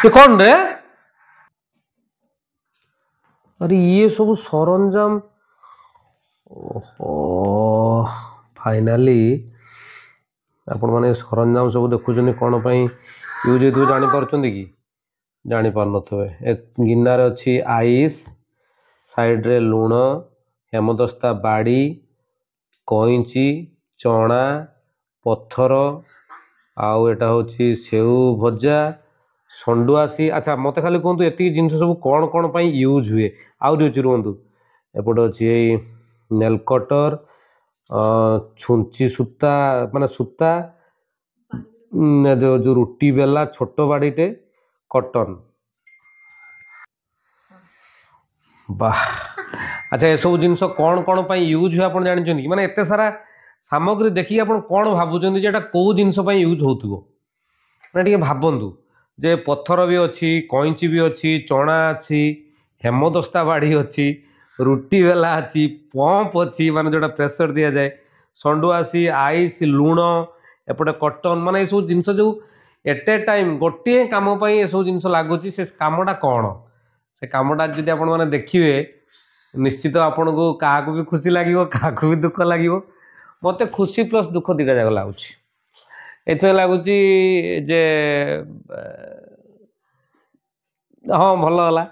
ये कौन रे? अरे ये सब सरंजाम। ओहो फाइनाली आपण माने सरंजाम सब देखुछनी कोन पई यूज हेतु जानि पारछंती कि जानि पार नथवे। ए गिन्नार अछि आइस, साइड रे लूण, हेमदस्ता बाड़ी, कईंची, चना, पत्थर, आउ एटा होछि सेउ भजा, संडुआसी। अच्छा मते खाली कहतु एति जिनिस सब कौन कौन पई यूज हुए आउ रुचि रुहतु। एपटे अछि नेल कटर, छुंची सूता माने सूता, जो रुटी बेला छोट बाड़ीटे, कटन। वाह अच्छा ये सब जिनिस कौन कौन पई यूज हुए आपण जानि माने एते सारा सामग्री देखि आपण कौन भाबुचंदी जे एटा को जिनिस पई यूज होतुबो ना ଟିକେ भाबंतु जे पत्थर भी अच्छी, कईंची भी अच्छी, चना अच्छी, हेमदस्ता बाड़ी अच्छी, रुटी बेला अच्छी, पंप अच्छी माने जोटा प्रेशर दिया जाए, संडुआसी, आइस, लूण, एपटे कटन माने ये सब जिनिस जो एट ए टाइम गोटे काम पई ये सब जिनिस लागुची से कामटा कौन से कामटा जदि आपण माने देखिए निश्चित आपन को क्या भी खुशी लगे क्या भी दुख लगे। मत खुशी प्लस दुख दीटा जाक लगुच ये लगुच जे हाँ भल है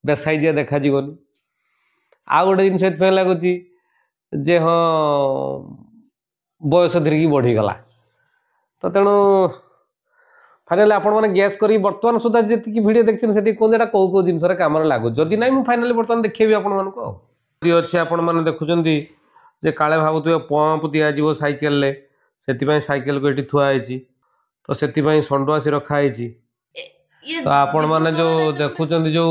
बेसाइजिया देखा जीवन। आउ गोटे जिन लगुच जे हाँ बयस धरिकी बढ़ीगला तो तेणु फाइनाली आपण मैंने गैस कर बर्तमान सुधा जी वीडियो देखते से कहते कौ कौ जिन कम लगुच जदि ना मुझे फाइनाली बर्तमान देखी आपण मानक अच्छे आपण मैंने देखुं जे काले भावुए पंप दिज्व साइकेल से साइकेल को ये थुआई तो से संडुआसी रखाई तो आपण मैंने जो देखुं जो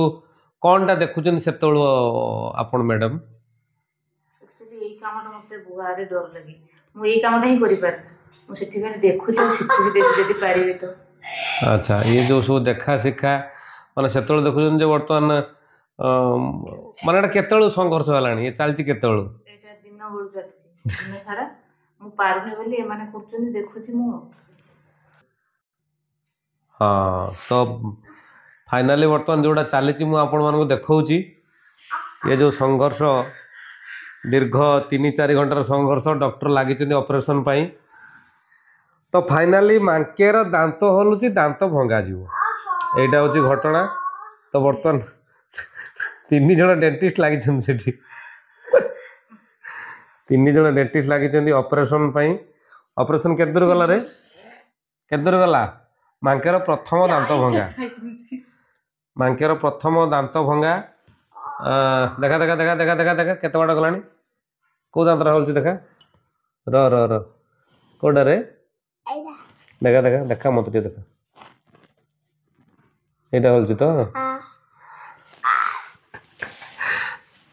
कौन टा देखुं से आपण मैडम अच्छा ये जो सब देखा शिखा माने से देखुं जो बर्तमान माने केत संघर्ष है चलती के हाँ तो फाइनाली बर्तमान जोड़ा चली मुझे देखा ये जो संघर्ष दीर्घ 3-4 घंटार संघर्ष डॉक्टर लगी ऑपरेशन पाई तो फाइनाली मांकेर दांत हलुची दांत भंगा जीव एटा हूँ घटना। तो बर्तमान 3 जन डेंटिस्ट लगी 3 जन डेंटिस्ट लगी ऑपरेशन पाई। ऑपरेशन केते दूर गला रे केते दूर गला मांकेर प्रथम दांत भंगा मांकेर प्रथम दांत भंगा देखा देखा देखा देखा देखा देखा केते बाड़ गलानी कौ दांत हलुची देखा र र र कोडा रे देखा देखा देखा मत देखा ये हल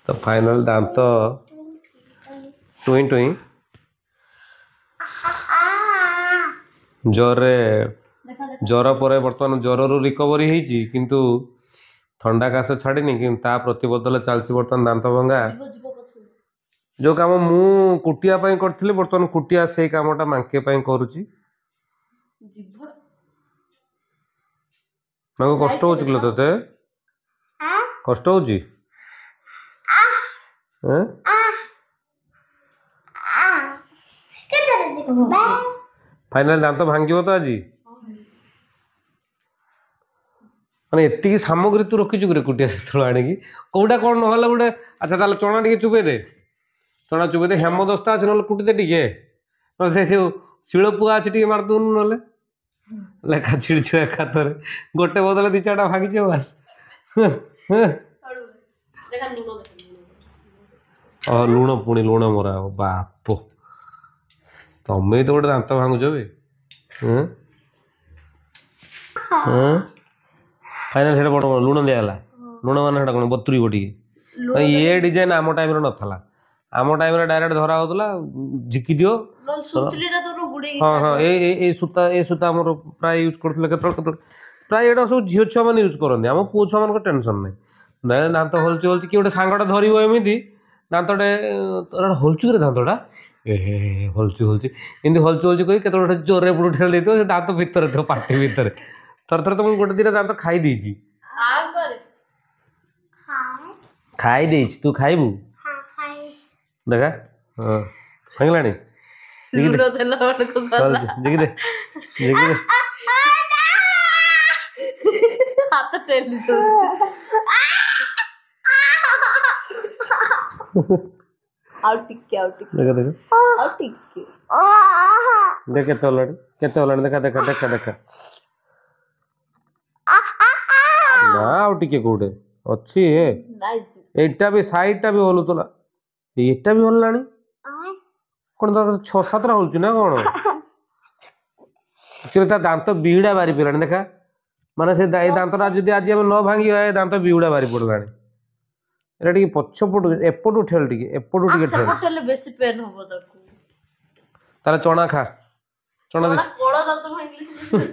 तो फाइनल दांत टुई टुई ज्वर पर बर्तमान ज्वर रु रिकवरी होती किंतु ठंडा काश छाड़नी कि प्रतिबदल चलती बर्तमान दांत भंगा जो काम मु कुटिया करी बर्तमान कुटिया से कामटा मांके करुच्ची कष्ट हो ते कष्ट हो फाइनल दांत भांग तो आज माने एति सामग्री तू रखी कुटिया से आणिकी कौटा कौन ना गोटे अच्छा ताल चना टे चुबे दे चना चुबे दे हेमदस्ता अच्छे ना कुटी दे टे से शिलपुआ अच्छे टे मारदून ना लेखा छिड़छिड़ा खातर गोटे बदले 2-4टा भागी बस लुण पुणी लुण मरा बाप तमें तो गोटे दांत भांगुच फाइनाल से बड़ लुण दिगला लुण मान कौन बतुरी टे ये डिजाइन आम टाइम नाला आम टाइम डायरेक्ट धरा होता झिकी दियो हाँ हाँ ये सूता आम प्राय यूज करते प्राय यहाँ सब झील छुआ मैंने यूज करते आम पुओ छुआ मान टेंशन नहीं दांत हलची हलची किए गोटे सांगटा धरव एमती दांतटे हलचुक दांतटा हलची हलची एमती हलचु हलची कही के जोर पुट ठेल दांत भितर थो पार्टी भितर थर थर तुम गोटे दिन दांत खाई देछि खाई देछि तू खाइबू देखा हां भांगलानी लूडो देला को गला देखि दे हाथ टेली दो आउट टिके देखा आउट टिके देख केते होलानी देखा ना आउ टिके कोडे अच्छी है एटा भी साइडटा भी होलुतला एटा भी होलानी कोन तो 6-7 होलछु ना कोन सिरता दांत बिहुडा बारी पड़लानी देखा माने से दांतटा जदि आज हम न भांगी है दांत बिहुडा बारी पड़लानी एटा टिके पछपट एपटू ठेल टिके एपटू टिके ठेल पटले बेसी पेन होबो ताकू ताला चना खा चना दे कोड़ा दांत भांगी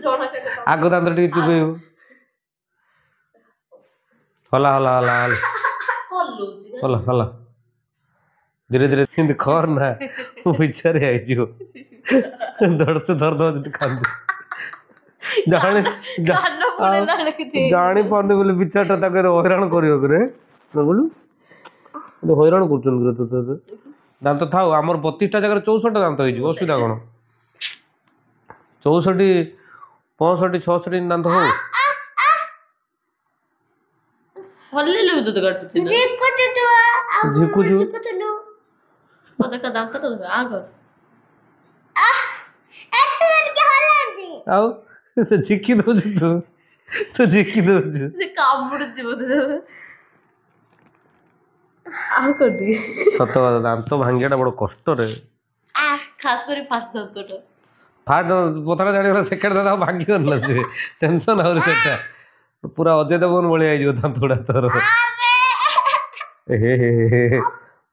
चना के आगो दांत टिके चुबेउ हला धीरे धीरे सिंध खर ना बिचारे आई जो धड़ से धर दो कांद जाने जाने पड़ने बोले बिचारटा ताके हैरान करियो करे बोलू तो हैरान करचन करे तो दांत थाओ हमर 32 टा जगह 64 दांत होई जो असुविधा कोन 64 65 66 दांत हो हल्ले ले तो काटू छी झिकु जो ओ देखा दांत तो आगो आओ तो झिकी दो तो झिकी दो से कामुड़ जीव दे आ कोडी सत दांत भांगियाटा बड़ कष्ट रे खास करी फास्ट दांतटा फाट बोतला जाने सेकेंड दादा भांगी करला से टेंशन और सेटा पूरा अजय देवगन बळी आई जो दांतुडा तोर हे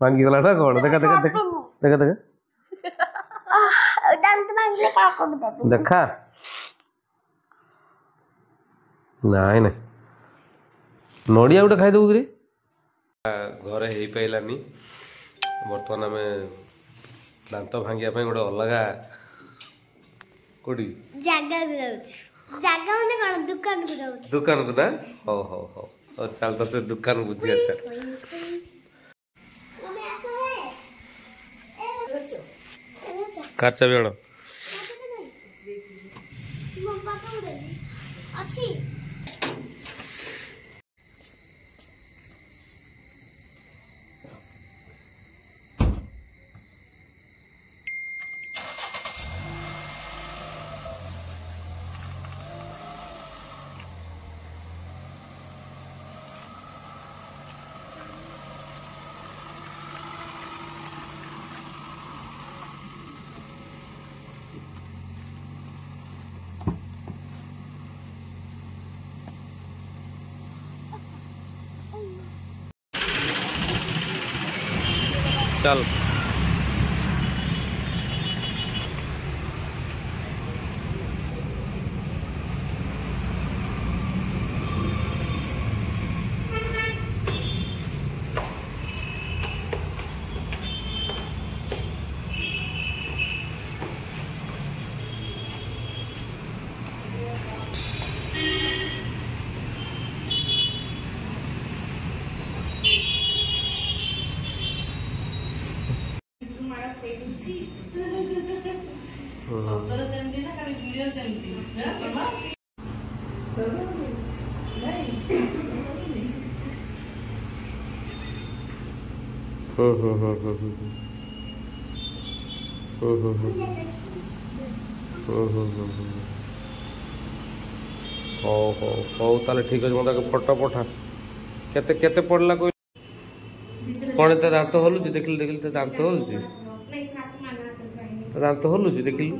भांगी गला ना कोन देखा दांत भांगले का को देखा नाइ ना नडिया उठे खाई दबु रे घरे हे पाइलानी वर्तमान आम दांत भांगिया गोटे अलग कोडी जागा माने कोन दुकान को ना हो चल तो दुकान बुझी अच्छा कार चाबी आण चल सतरे सेमती ना खाली वीडियो सेमती है हो ताले ठीक है मत फोटो पठा केते केते पड़ला कोई कौन तो दांत हलुची देखिल देखिल तो दांत हलुची दांत हलुची देखिल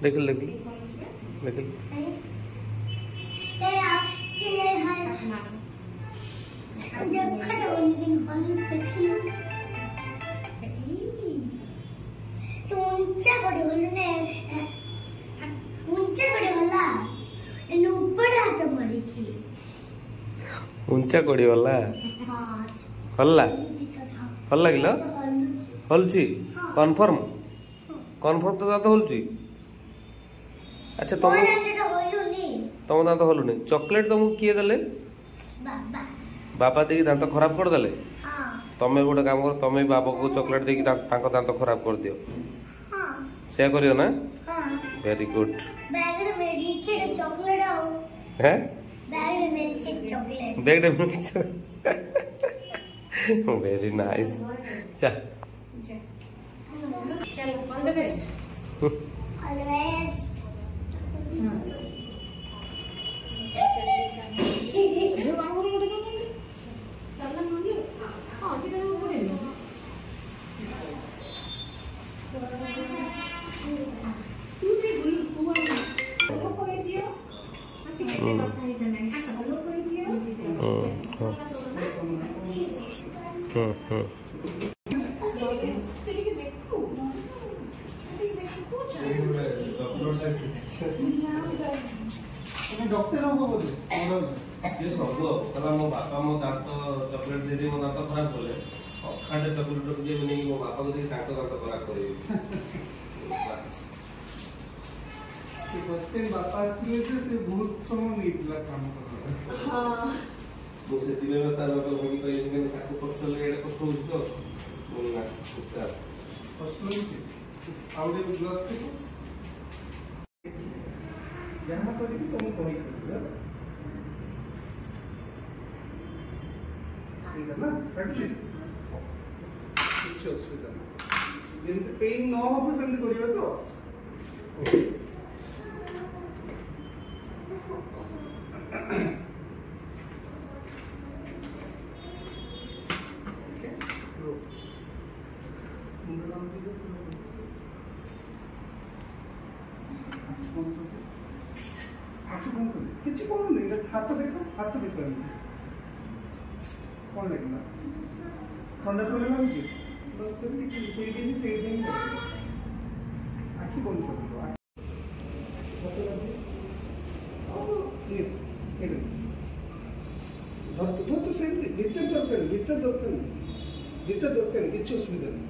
देखिल देखिल देखिल ऊंचा कोड़ी वाला हल्ला हल्ला किलो हलुची कन्फर्म कन्फर्म तो दांत हलुची अच्छा तुम तुम दांत हलुनी चॉकलेट तुमको किए देले बाबा बाबा देखी दांत खराब कर देले हाँ तमें गोटे काम कर तमें बाबा को चॉकलेट देखी दांत खराब कर दियो हाँ से करियो ना हाँ वेरी गुड बैग में नीचे चॉकलेट आओ हैं बैग में नीचे चॉकलेट बैग वेरी नाइस चल चलो ऑल द बेस्ट ऑलवेज जो काम करो गोटे करो साला मान लो हां कि काम करे तू भी भूल हुआ को कोई दियो अच्छी के बात है जने ऐसा बोलो कोई दियो सिटी के देखो डॉक्टर हमको बोले ये सब कला मो बापा मो दांत चॉकलेट दे दे मो दांत खराब करले अखाडे चॉकलेट रख जे नहीं मो बापा को देखि दांत खराब करी से फर्स्ट टाइम बापा आसले जे से बहुत समय नीतला काम कर हां मो से दिवे में तार बापा भूमि कहि कि ताको कष्ट लगे एटा कष्ट होई तो बोलना अच्छा फर्स्ट टाइम आउले ग्लास थे यहाँ पर भी तुम कोई कर ना कटुची कुछ असुविधा जेंत पेन न हो सेंद करियो तो କିଛି କରୁନି ହାତ ଦେଖ କଣ ଲାଗିଲା ଥଣ୍ଡା ଥଣ୍ଡା ଲାଗୁଛି ବସ୍ ସେମିତି ସେଇଠି ଆଖି ବନ୍ଦ କରିଦିଅ ଧରନ୍ତୁ ସେମିତି ଭିତରେ ଦରକାର କିଛି ଅସୁବିଧା ନାହିଁ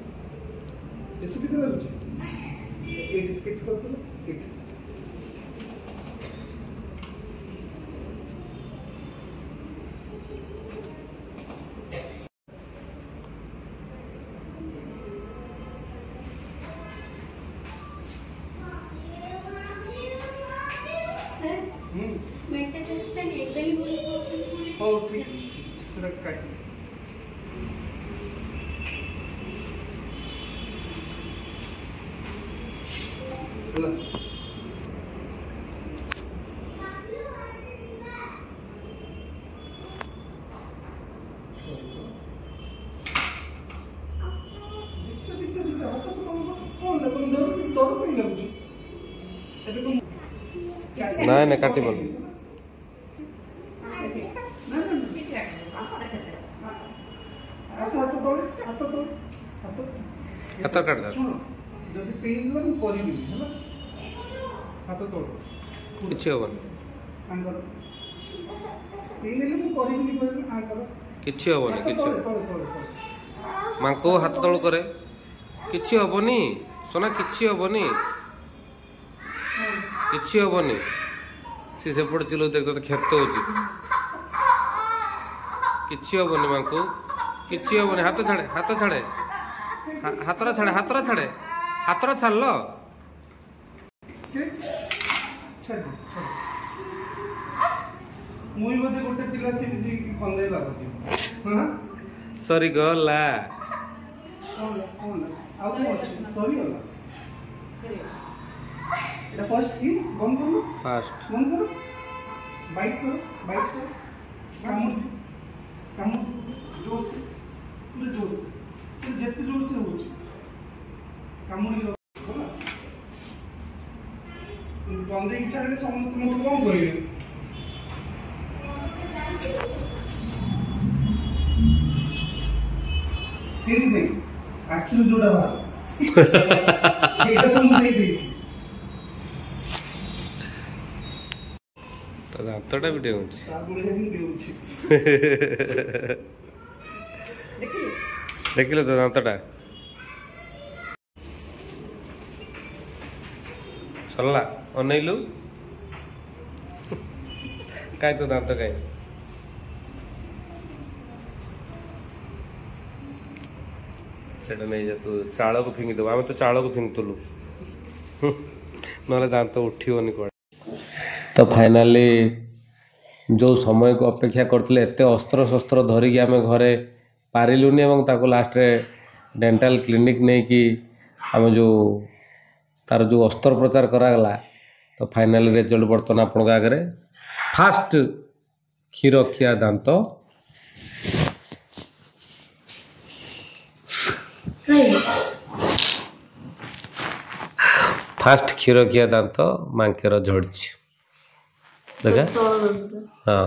ବେଶୀ କେତେ ଲାଗୁଛି ଏଇଠି ସ୍ପିଟ୍ କରିଦେଲ ଏଇଠି Oh, ठीक है काट ना ना काटी बोल हाथ काट दे जदि पेन ला मु करिबि हैला हाथ तोड़ किछि होबन आंगर पेन ले मु करिबि करिबि आंगर किछि होबन मांको हाथ तळ करे किछि होबनी सोना किछि होबनी किछि होबनी से सेपट चिलो देख तो खेत होची किछि होबनी मांको किछि होबनी हाथ छाड़े हाथरा छाड़ लो मुई बदे गोटे पिला थिबि जे खंदे लागति हां सॉरी गला कौन आउ कोच सॉरी गला एटा फर्स्ट की बंद करो फास्ट बंद करो बाइट करो कामड़ जोर से पूरे जोर से जितने जोर से हो कामुड़ी बंदे इच्छा कले समस्त मत कौन करेंगे सीधी नहीं एक्चुअली जोड़ा बाहर तो मुझे ही देखी तो दांतटा भी डेउछि देखिलो तो दांतटा सरला अनैलु କାଇଁ ତୋ ଦାନ୍ତ କାଇଁ ସେଟା ନେଇଯା ତୁ ଚାଳକୁ ଫିଙ୍ଗିଦେବୁ ଆମେ ତ ଚାଳକୁ ଫିଙ୍ଗୁଥିଲୁ ନହେଲେ ଦାନ୍ତ ଉଠିବନି କୁଆଡ଼େ। ତ ଫାଇନାଲି ଯେଉଁ ସମୟକୁ ଅପେକ୍ଷା କରିଥିଲେ ଏତେ ଅସ୍ତ୍ରଶସ୍ତ୍ର ଧରିକି ଆମେ ଘରେ ପାରିଲୁନି ଏବଂ ତାକୁ ଲାଷ୍ଟରେ ଡେଣ୍ଟାଲ କ୍ଲିନିକ୍ ନେଇକି ଆମେ ଯେଉଁ ତାର ଯେଉଁ ଅସ୍ତ୍ରୋପଚାର କରାଗଲା ତ ଫାଇନାଲି ରେଜଲ୍ଟ ବର୍ତ୍ତମାନ ଆପଣଙ୍କ ଆଗରେ ଫାଷ୍ଟ କ୍ଷୀରଖିଆ ଦାନ୍ତ ଫାଷ୍ଟ କ୍ଷୀରଖିଆ ଦାନ୍ତ ମାଙ୍କେର ଝଡ଼ିଛି ଦେଖା ହଁ